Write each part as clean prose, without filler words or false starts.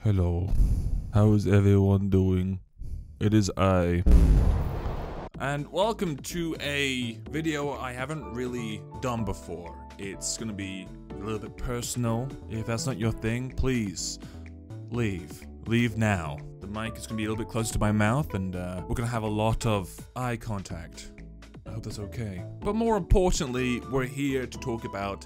Hello, how is everyone doing? It is I. And welcome to a video I haven't really done before. It's gonna be a little bit personal. If that's not your thing, please leave. Leave now. The mic is gonna be a little bit closer to my mouth and we're gonna have a lot of eye contact. I hope that's okay. But more importantly, we're here to talk about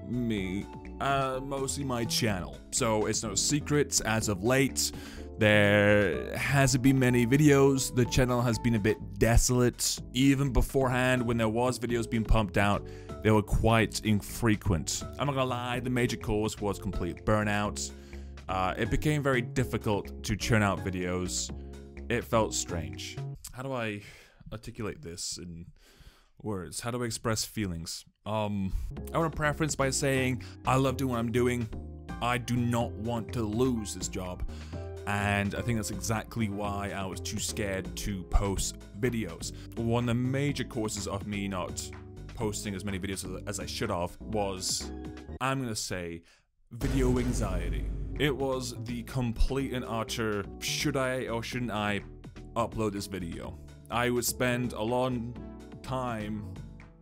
me. Mostly my channel. So it's no secret, as of late, there hasn't been many videos. The channel has been a bit desolate. Even beforehand, when there was videos being pumped out, they were quite infrequent. I'm not gonna lie, the major cause was complete burnout. It became very difficult to churn out videos. It felt strange. How do I articulate this in words? How do I express feelings? I want to preference by saying I love doing what I'm doing. I do not want to lose this job. And I think that's exactly why I was too scared to post videos. One of the major causes of me not posting as many videos as I should have was, I'm going to say, video anxiety. It was the complete and utter, should I or shouldn't I upload this video? I would spend a long time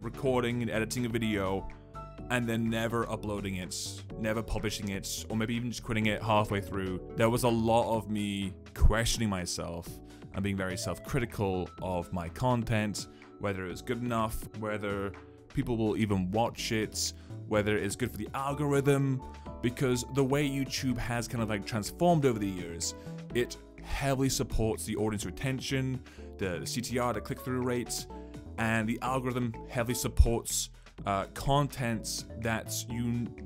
recording and editing a video and then never uploading it, never publishing it, or maybe even just quitting it halfway through. There was a lot of me questioning myself and being very self-critical of my content, whether it's good enough, whether people will even watch it, whether it's good for the algorithm, because the way YouTube has kind of like transformed over the years, it heavily supports the audience retention, the CTR, the click-through rates, and the algorithm heavily supports content that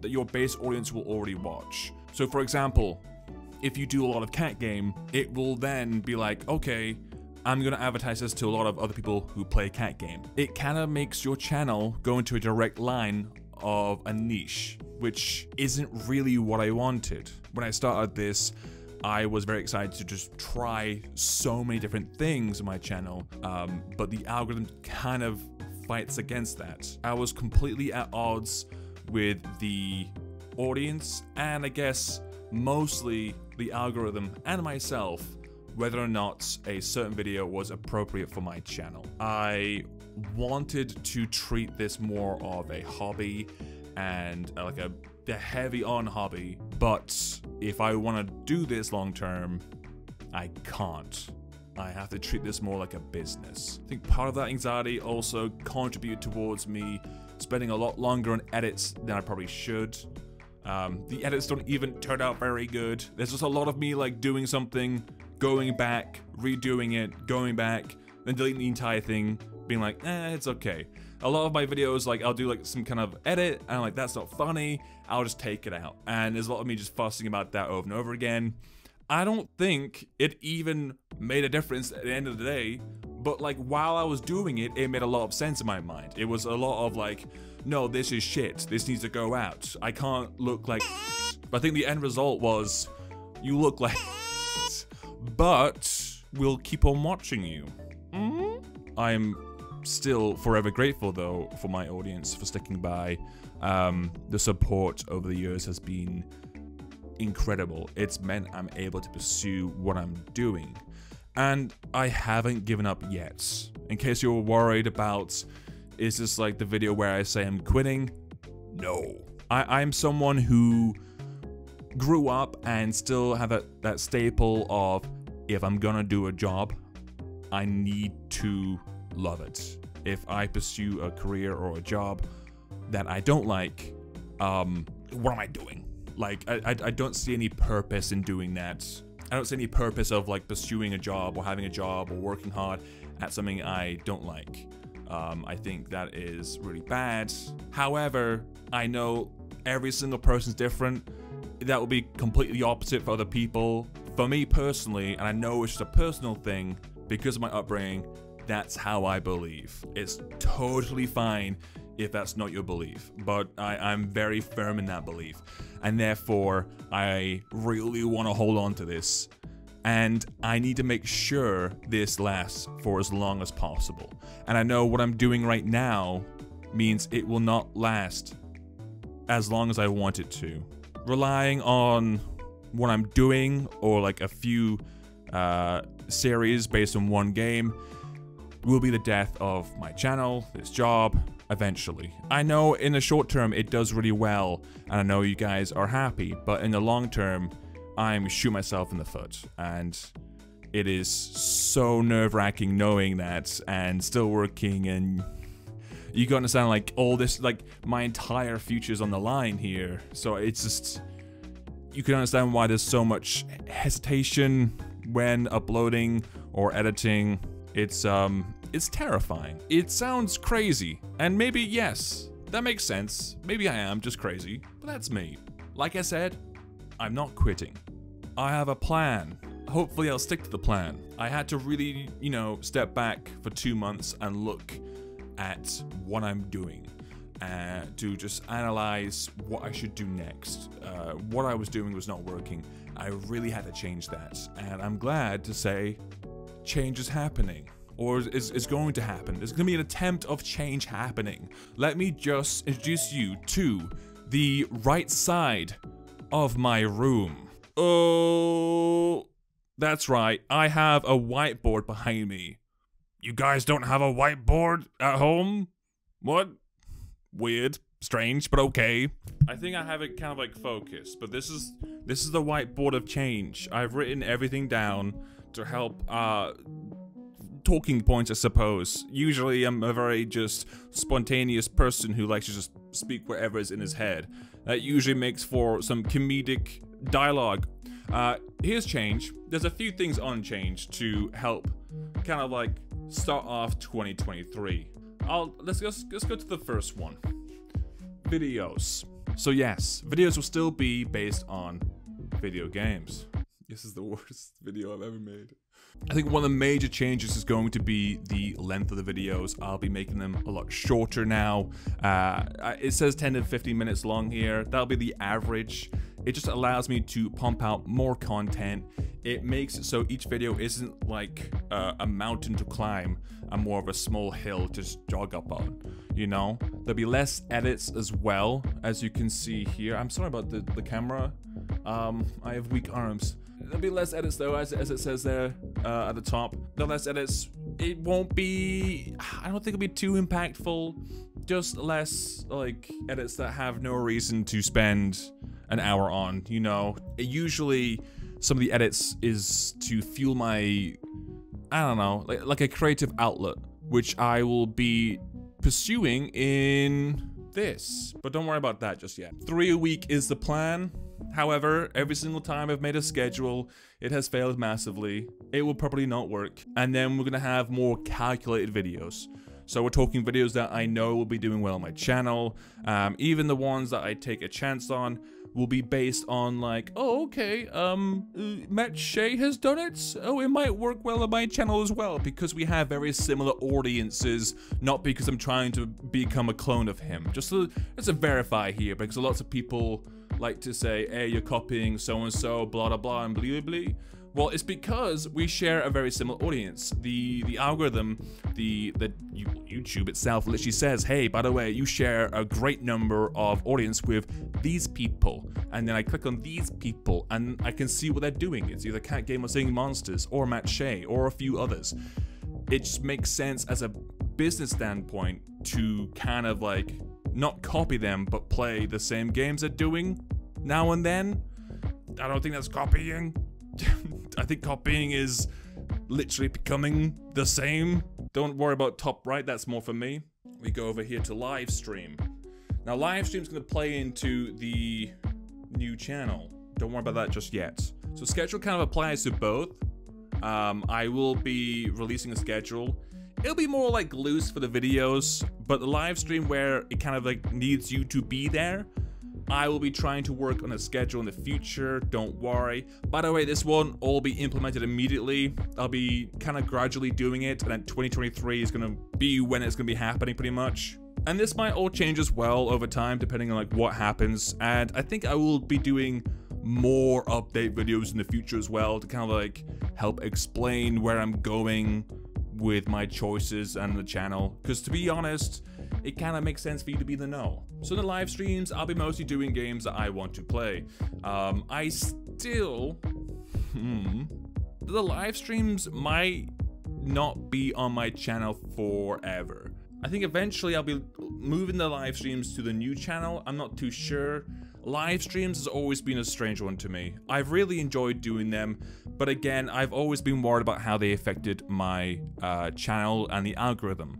your base audience will already watch. So for example, if you do a lot of cat game, it will then be like, okay, I'm gonna advertise this to a lot of other people who play cat game. It kind of makes your channel go into a direct line of a niche, which isn't really what I wanted. When I started this, I was very excited to just try so many different things on my channel, but the algorithm kind of fights against that. I was completely at odds with the audience, and I guess mostly the algorithm and myself, whether or not a certain video was appropriate for my channel. I wanted to treat this more of a hobby and like a heavy on hobby, but if I want to do this long term, I can't. I have to treat this more like a business. I think part of that anxiety also contributed towards me spending a lot longer on edits than I probably should. The edits don't even turn out very good. There's just a lot of me like doing something, going back, redoing it, going back, then deleting the entire thing, being like, it's okay. A lot of my videos, like, I'll do like some kind of edit, and I'm like, that's not funny, I'll just take it out. And there's a lot of me just fussing about that over and over again. I don't think it even made a difference at the end of the day, but like, while I was doing it, it made a lot of sense in my mind. It was a lot of like, no, this is shit, this needs to go out. I can't look like but I think the end result was, you look like but we'll keep on watching you. I'm still forever grateful though for my audience for sticking by. The support over the years has been incredible. It's meant I'm able to pursue what I'm doing, and I haven't given up yet. In case you're worried about, is this like the video where I say I'm quitting? No. I'm someone who grew up and still have that staple of, if I'm gonna do a job, I need to love it. If I pursue a career or a job that I don't like, what am I doing? Like, I don't see any purpose in doing that. I don't see any purpose of like pursuing a job or having a job or working hard at something I don't like. I think that is really bad. However, I know every single person's different. That will be completely opposite for other people. For me personally, and I know it's just a personal thing, because of my upbringing, that's how I believe. It's totally fine if that's not your belief, but I'm very firm in that belief, and therefore I really want to hold on to this, and I need to make sure this lasts for as long as possible. And I know what I'm doing right now means it will not last as long as I want it to. Relying on what I'm doing, or like a few series based on one game, will be the death of my channel, this job, eventually. I know in the short term it does really well, and I know you guys are happy, but in the long term, I'm shooting myself in the foot, and it is so nerve-wracking knowing that, and still working, and you can understand, like, all this, like, my entire future's on the line here, so it's just, you can understand why there's so much hesitation when uploading or editing. It's terrifying. It sounds crazy, and maybe, yes, that makes sense. Maybe I am just crazy, but that's me. Like I said, I'm not quitting. I have a plan. Hopefully I'll stick to the plan. I had to really, you know, step back for 2 months and look at what I'm doing, to just analyze what I should do next. What I was doing was not working. I really had to change that, and I'm glad to say change is happening, or is going to happen. There's going to be an attempt of change happening. Let me just introduce you to the right side of my room. Oh, that's right. I have a whiteboard behind me. You guys don't have a whiteboard at home? What? Weird, strange, but okay. I think I have it kind of like focused, but this is the whiteboard of change. I've written everything down to help talking points, I suppose. Usually I'm a very just spontaneous person who likes to just speak whatever is in his head. That usually makes for some comedic dialogue. Here's change. There's a few things on change to help kind of like start off 2023. Let's go to the first one. Videos. So yes, videos will still be based on video games. This is the worst video I've ever made. I think one of the major changes is going to be the length of the videos. I'll be making them a lot shorter now. It says 10 to 15 minutes long here. That'll be the average. It just allows me to pump out more content. It makes it so each video isn't like a mountain to climb and more of a small hill to just jog up on, you know? There'll be less edits as well, as you can see here. I'm sorry about the camera. I have weak arms. There'll be less edits though, as it says there at the top. The less edits, it won't be, I don't think it'll be too impactful. Just less like edits that have no reason to spend an hour on, you know. Usually some of the edits is to fuel my, I don't know, like a creative outlet, which I will be pursuing in this. But don't worry about that just yet. 3 a week is the plan. However, every single time I've made a schedule, it has failed massively. It will probably not work. And then we're gonna have more calculated videos. So we're talking videos that I know will be doing well on my channel. Even the ones that I take a chance on will be based on like, oh, okay, Matt Shea has done it. Oh, it might work well on my channel as well, because we have very similar audiences, not because I'm trying to become a clone of him. Just to verify here, because lots of people like to say, hey, you're copying so-and-so, blah, blah, blah, and blah, blah, blah. Well, it's because we share a very similar audience. The algorithm, the YouTube itself literally says, hey, by the way, you share a great number of audience with these people. And then I click on these people and I can see what they're doing. It's either Cat Gamer Singing Monsters or Matt Shea or a few others. It just makes sense as a business standpoint to kind of like not copy them, but play the same games they're doing now and then. I don't think that's copying. I think copying is literally becoming the same. Don't worry about top right, that's more for me. We go over here to live stream. Now live stream's gonna play into the new channel. Don't worry about that just yet. So schedule kind of applies to both. I will be releasing a schedule. It'll be more like loose for the videos, but the live stream where it kind of like needs you to be there, I will be trying to work on a schedule in the future, don't worry. By the way, this won't all be implemented immediately. I'll be kind of gradually doing it, and then 2023 is gonna be when it's gonna be happening pretty much. And this might all change as well over time, depending on like what happens. And I think I will be doing more update videos in the future as well to kind of like help explain where I'm going with my choices and the channel. Because to be honest, it kind of makes sense for you to be in the know. So in the live streams, I'll be mostly doing games that I want to play. I still, the live streams might not be on my channel forever. I think eventually I'll be moving the live streams to the new channel. I'm not too sure. Live streams has always been a strange one to me. I've really enjoyed doing them, but again, I've always been worried about how they affected my channel and the algorithm.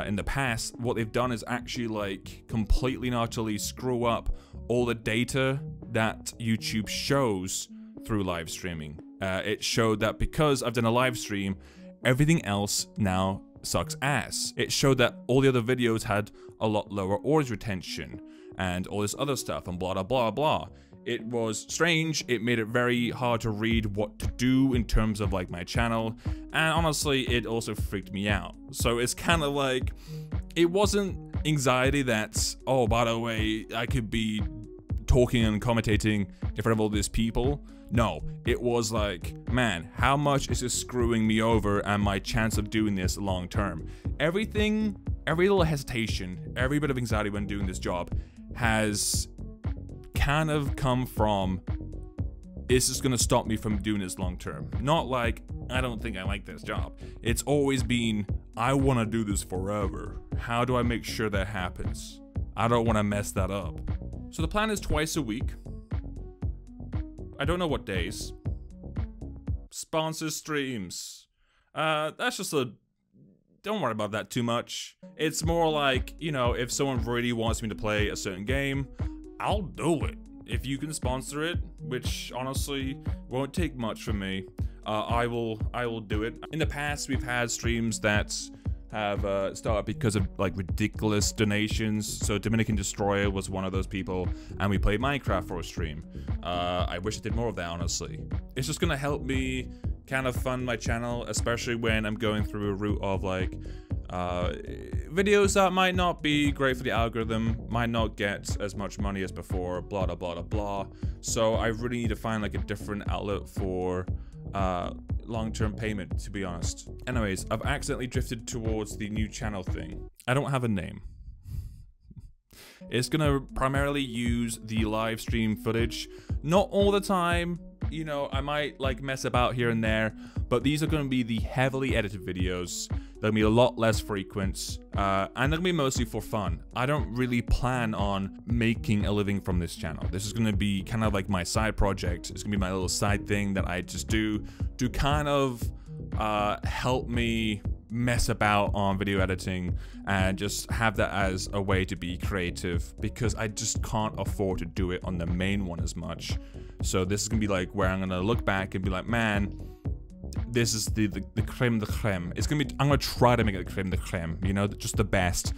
In the past, what they've done is actually like completely and utterly screw up all the data that YouTube shows through live streaming. It showed that because I've done a live stream, everything else now sucks ass. It showed that all the other videos had a lot lower audience retention and all this other stuff and blah blah blah blah. It was strange. It made it very hard to read what to do in terms of like my channel, and honestly it also freaked me out. So it's kind of like, it wasn't anxiety that, oh, by the way, I could be talking and commentating in front of all these people. No, it was like, man, how much is this screwing me over and my chance of doing this long term? Every little hesitation, every bit of anxiety when doing this job has kind of come from, is this gonna stop me from doing this long term? Not like, I don't think I like this job. It's always been, I wanna do this forever. How do I make sure that happens? I don't wanna mess that up. So the plan is twice a week. I don't know what days. Sponsor streams. That's just don't worry about that too much. It's more like, you know, if someone really wants me to play a certain game, I'll do it. If you can sponsor it, which honestly won't take much from me, I will do it. In the past, we've had streams that have started because of like ridiculous donations. So Dominican Destroyer was one of those people, and we played Minecraft for a stream. I wish I did more of that, honestly. It's just gonna help me kind of fund my channel, especially when I'm going through a route of like videos that might not be great for the algorithm, might not get as much money as before, blah blah blah blah blah. So I really need to find like a different outlet for long-term payment, to be honest. Anyways, I've accidentally drifted towards the new channel thing. I don't have a name. It's gonna primarily use the live stream footage, not all the time. You know, I might like mess about here and there, but these are going to be the heavily edited videos. They'll be a lot less frequent, and they'll be mostly for fun. I don't really plan on making a living from this channel. This is going to be kind of like my side project. It's going to be my little side thing that I just do to kind of help me mess about on video editing and just have that as a way to be creative, because I just can't afford to do it on the main one as much. So this is gonna be like where I'm gonna look back and be like, man, this is the creme de creme. It's gonna be, I'm gonna try to make it the creme de creme, you know, just the best.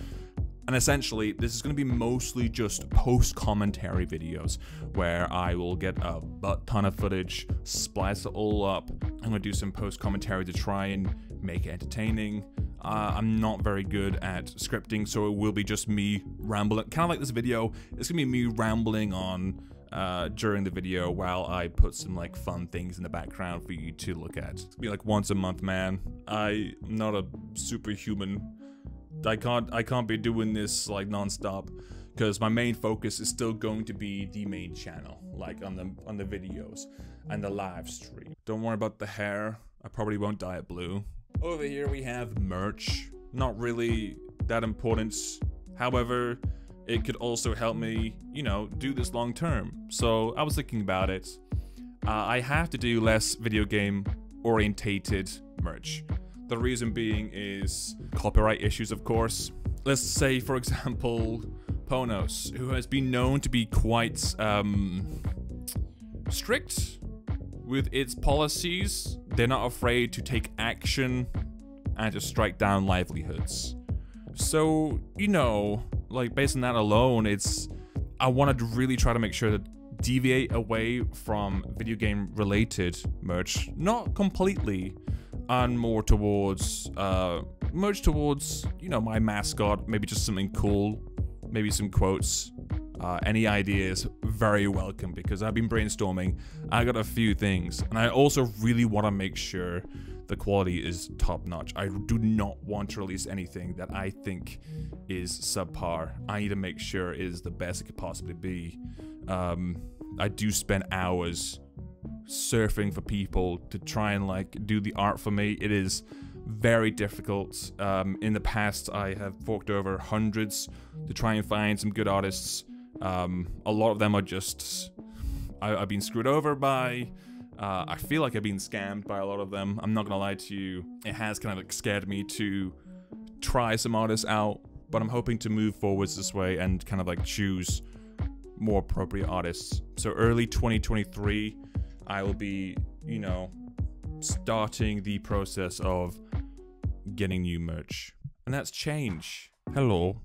And essentially, this is going to be mostly just post-commentary videos where I will get a butt ton of footage, splice it all up. I'm going to do some post-commentary to try and make it entertaining. I'm not very good at scripting, so it will be just me rambling. Kind of like this video, it's going to be me rambling on during the video while I put some like fun things in the background for you to look at. It's going to be like once a month, man. I'm not a superhuman. I can't be doing this like non-stop, because my main focus is still going to be the main channel, like on the videos and the live stream. Don't worry about the hair. I probably won't dye it blue. Over here we have merch. Not really that important. However, it could also help me, you know, do this long term. So I was thinking about it. I have to do less video game orientated merch. The reason being is copyright issues, of course. Let's say, for example, Ponos, who has been known to be quite strict with its policies. They're not afraid to take action and to strike down livelihoods. So, you know, like based on that alone, I wanted to really try to make sure to deviate away from video game related merch, not completely, and more towards merch towards, you know, my mascot, maybe just something cool, maybe some quotes. Any ideas, very welcome, because I've been brainstorming. I got a few things, and I also really want to make sure the quality is top notch. I do not want to release anything that I think is subpar. I need to make sure it is the best it could possibly be. I do spend hours surfing for people to try and like do the art for me. It is very difficult. In the past, I have forked over hundreds to try and find some good artists. A lot of them are just I've been screwed over by. I feel like I've been scammed by a lot of them. I'm not gonna lie to you. It has kind of like scared me to try some artists out, but I'm hoping to move forwards this way and kind of like choose more appropriate artists. So early 2023, I will be, you know, starting the process of getting new merch. And that's change. Hello.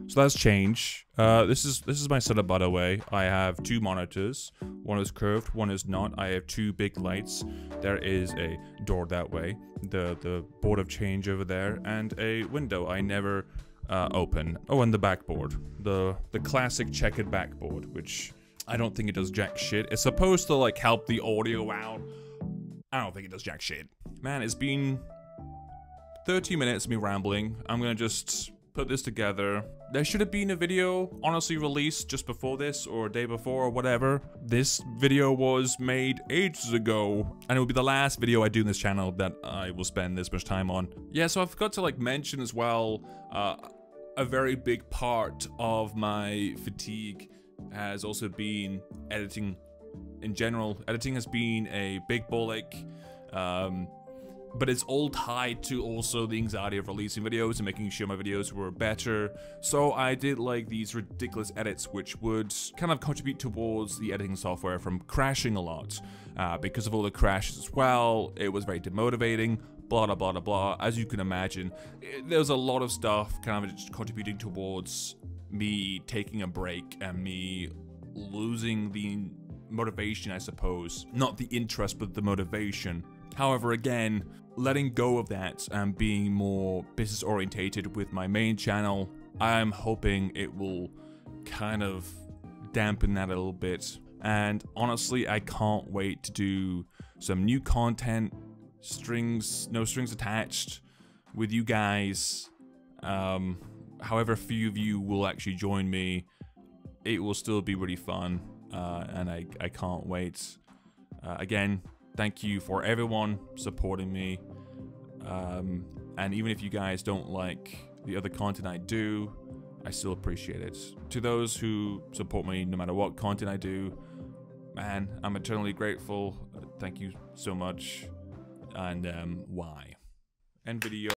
So that's change. This is my setup, by the way. I have two monitors. One is curved, one is not. I have two big lights. There is a door that way, the board of change over there, and a window I never open. Oh, and the backboard. The classic checkered backboard, which I don't think it does jack shit. It's supposed to like help the audio out. I don't think it does jack shit. Man, it's been 30 minutes of me rambling. I'm gonna just put this together. There should have been a video honestly released just before this or a day before or whatever. This video was made ages ago, and it will be the last video I do in this channel that I will spend this much time on. Yeah, so I forgot to like mention as well, a very big part of my fatigue has also been editing in general. Editing has been a big bollock. But it's all tied to also the anxiety of releasing videos and making sure my videos were better. So I did like these ridiculous edits which would kind of contribute towards the editing software from crashing a lot. Because of all the crashes as well, it was very demotivating, blah blah blah blah. As you can imagine, there's a lot of stuff kind of just contributing towards me taking a break and me losing the motivation, I suppose. Not the interest, but the motivation. However, again, letting go of that and being more business orientated with my main channel, I'm hoping it will kind of dampen that a little bit. And honestly, I can't wait to do some new content, no strings attached, with you guys. However few of you will actually join me, it will still be really fun, and I can't wait. Again, thank you for everyone supporting me, and even if you guys don't like the other content I do, I still appreciate it. To those who support me no matter what content I do, man, I'm eternally grateful. Thank you so much, and why? End video.